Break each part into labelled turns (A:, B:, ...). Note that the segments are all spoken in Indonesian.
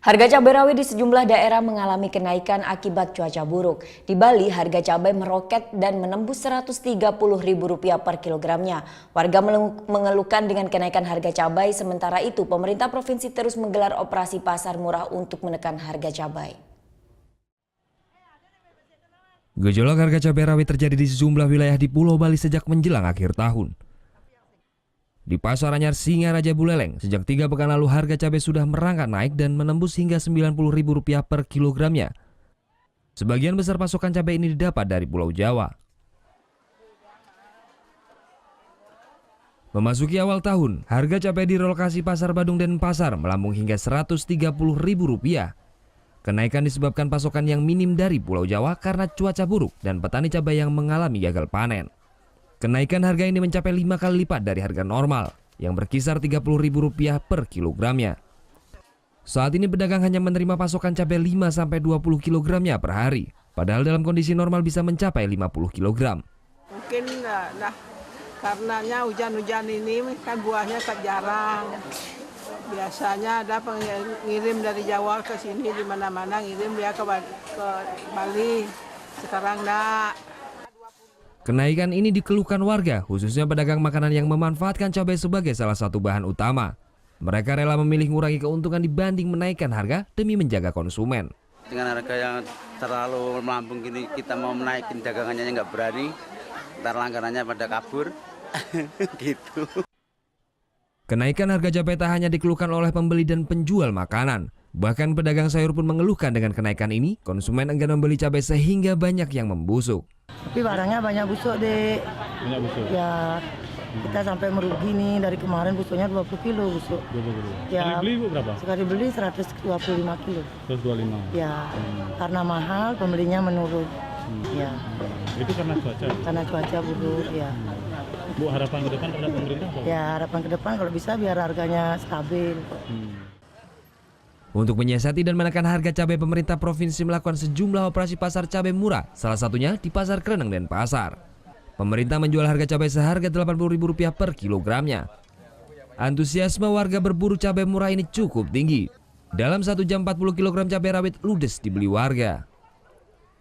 A: Harga cabai rawit di sejumlah daerah mengalami kenaikan akibat cuaca buruk. Di Bali, harga cabai meroket dan menembus Rp130.000 per kilogramnya. Warga mengeluhkan dengan kenaikan harga cabai, sementara itu pemerintah provinsi terus menggelar operasi pasar murah untuk menekan harga cabai.
B: Gejolak harga cabai rawit terjadi di sejumlah wilayah di Pulau Bali sejak menjelang akhir tahun. Di Pasar Anyar Singaraja Buleleng, sejak 3 pekan lalu harga cabai sudah merangkak naik dan menembus hingga Rp90.000 per kilogramnya. Sebagian besar pasokan cabai ini didapat dari Pulau Jawa. Memasuki awal tahun, harga cabai di lokasi Pasar Badung dan Pasar melambung hingga Rp130.000. Kenaikan disebabkan pasokan yang minim dari Pulau Jawa karena cuaca buruk dan petani cabai yang mengalami gagal panen. Kenaikan harga ini mencapai 5 kali lipat dari harga normal yang berkisar Rp30.000 per kilogramnya. Saat ini pedagang hanya menerima pasokan cabai 5-20 kilogramnya per hari, padahal dalam kondisi normal bisa mencapai 50 kilogram.
C: Mungkin karenanya hujan-hujan ini kan buahnya tak jarang. Biasanya ada pengirim dari Jawa ke sini, di mana-mana ngirim dia ke Bali. Sekarang enggak.
B: Kenaikan ini dikeluhkan warga, khususnya pedagang makanan yang memanfaatkan cabai sebagai salah satu bahan utama. Mereka rela memilih mengurangi keuntungan dibanding menaikkan harga demi menjaga konsumen.
D: Dengan harga yang terlalu melambung gini, kita mau menaikin dagangannya nggak berani, ntar langganannya pada kabur, gitu.
B: Kenaikan harga cabai tak hanya dikeluhkan oleh pembeli dan penjual makanan. Bahkan pedagang sayur pun mengeluhkan dengan kenaikan ini, konsumen enggan membeli cabai sehingga banyak yang membusuk.
E: Tapi barangnya banyak busuk, Dek.
F: Banyak busuk?
E: Ya, kita sampai merugi nih, dari kemarin busuknya 20 kilo busuk.
F: 20 kilo?
E: Ya,
F: sekali beli Bu berapa?
E: Sekali beli 125 kilo.
F: 125?
E: Ya, karena mahal pembelinya menurun. Ya.
F: Itu karena cuaca?
E: Karena cuaca buruk, ya.
F: Bu, harapan ke depan terhadap pemerintah apa?
E: Ya, harapan ke depan kalau bisa biar harganya stabil.
B: Untuk menyiasati dan menekan harga cabai, pemerintah provinsi melakukan sejumlah operasi pasar cabai murah, salah satunya di Pasar Kreneng dan Pasar. Pemerintah menjual harga cabai seharga Rp80.000 per kilogramnya. Antusiasme warga berburu cabai murah ini cukup tinggi. Dalam 1 jam 40 kg cabai rawit ludes dibeli warga.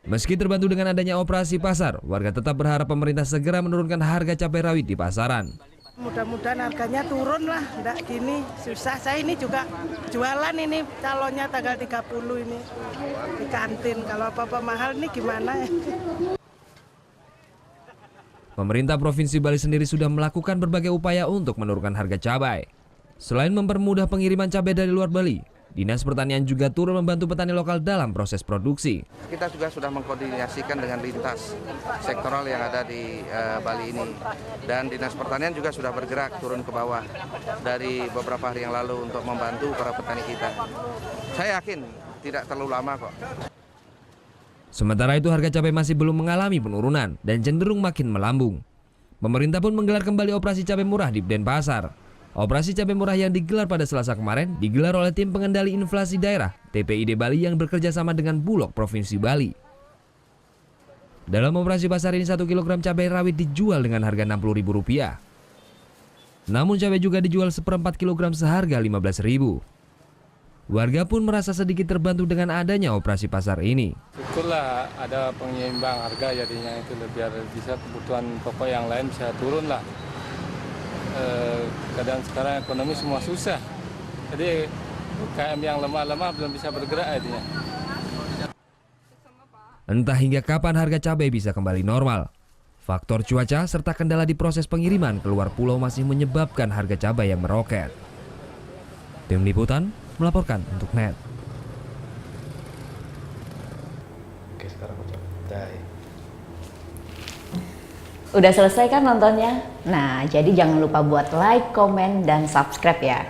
B: Meski terbantu dengan adanya operasi pasar, warga tetap berharap pemerintah segera menurunkan harga cabai rawit di pasaran.
C: Mudah-mudahan harganya turun lah, enggak gini susah. Saya ini juga jualan ini, calonnya tanggal 30 ini di kantin. Kalau apa-apa mahal nih gimana ya?
B: Pemerintah Provinsi Bali sendiri sudah melakukan berbagai upaya untuk menurunkan harga cabai. Selain mempermudah pengiriman cabai dari luar Bali, Dinas Pertanian juga turut membantu petani lokal dalam proses produksi.
G: Kita juga sudah mengkoordinasikan dengan lintas sektoral yang ada di Bali ini. Dan Dinas Pertanian juga sudah bergerak turun ke bawah dari beberapa hari yang lalu untuk membantu para petani kita. Saya yakin tidak terlalu lama kok.
B: Sementara itu harga cabai masih belum mengalami penurunan dan cenderung makin melambung. Pemerintah pun menggelar kembali operasi cabai murah di Denpasar. Operasi cabai murah yang digelar pada Selasa kemarin digelar oleh Tim Pengendali Inflasi Daerah TPID Bali yang bekerja sama dengan Bulog Provinsi Bali. Dalam operasi pasar ini 1 kg cabai rawit dijual dengan harga Rp60.000. Namun cabai juga dijual seperempat kilogram seharga Rp15.000. Warga pun merasa sedikit terbantu dengan adanya operasi pasar ini.
H: Syukurlah ada penyeimbang harga, jadinya itu biar bisa kebutuhan pokok yang lain bisa turun lah. Keadaan sekarang ekonomi semua susah, jadi UKM yang lemah-lemah belum bisa bergerak jadinya.
B: Entah hingga kapan harga cabai bisa kembali normal. Faktor cuaca serta kendala di proses pengiriman keluar pulau masih menyebabkan harga cabai yang meroket. Tim Liputan melaporkan untuk NET.
G: Oke, sekarang aku coba.
A: Udah selesai kan nontonnya? Nah, jadi jangan lupa buat like, komen, dan subscribe ya.